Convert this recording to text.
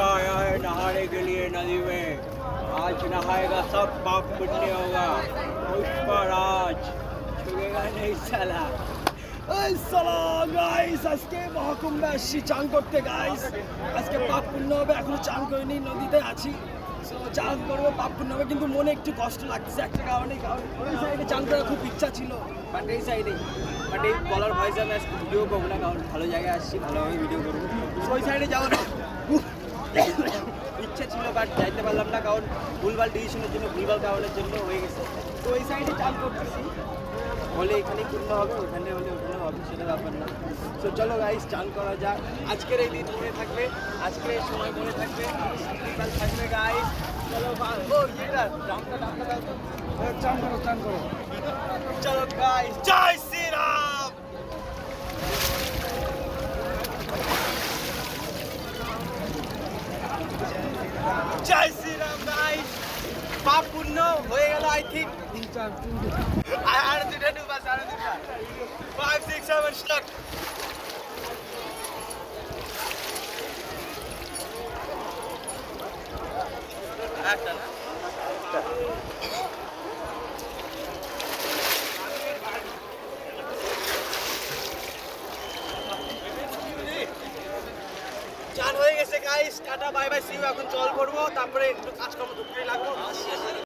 आया है नहाने के लिए नदी में। आज नहाएगा सब पाप पुण्य होगा। पुष्पराज छुएगा नहीं साला। গাইস আজকে মহাকুম্ভে আসছি চান করতে গাইস। আজকে পাপ পুণ্য হবে, এখনো চান করিনি, নদীতে আছি। সো চান করবো, পাপ পুণ্য হবে, কিন্তু মনে একটু কষ্ট লাগছে একটা কারণে। কারণ ওই সাইডে চান করার খুব ইচ্ছা ছিল, বাট এই সাইডে এই বলার ভয়েসে আমি আজকে ভিডিও করবো না, কারণ ভালো জায়গায় আসছি, ভালোভাবে ভিডিও করবো। সো ওই সাইডে যাওয়ার ইচ্ছা ছিল, বাট যাইতে পারলাম না, কারণ ভুলভাল ডিসিশনের জন্য, ভুলভাল কারণের জন্য হয়ে গেছে। তো ওই সাইডে চান করতেছি, হলে এখানে পূর্ণ হবে, ওখানে হলে ওখানে হবে, সেটা ব্যাপার না। তো চলো গাইস চান করা যাক। আজকের এই দিন মনে থাকবে, আজকের এই সময় মনে থাকবে, সামনেকাল থাকবে গাইস। চলো ও এটা দামটা দাও তো, চান করো। চলো গাইস, জয় শ্রীরাম। জয় শ্রীরাম গাইস। পাপ পূর্ণ হয়ে গেল আই থিঙ্ক। আর দুটো ডুবা, আর দুটো 5 6 7 স্টার্ট। একটা না চান হয়ে গেছে guys. Tata bye bye, see you. এখন জল ভরবো, তারপরে একটু কাজকর্ম করতে লাগবো।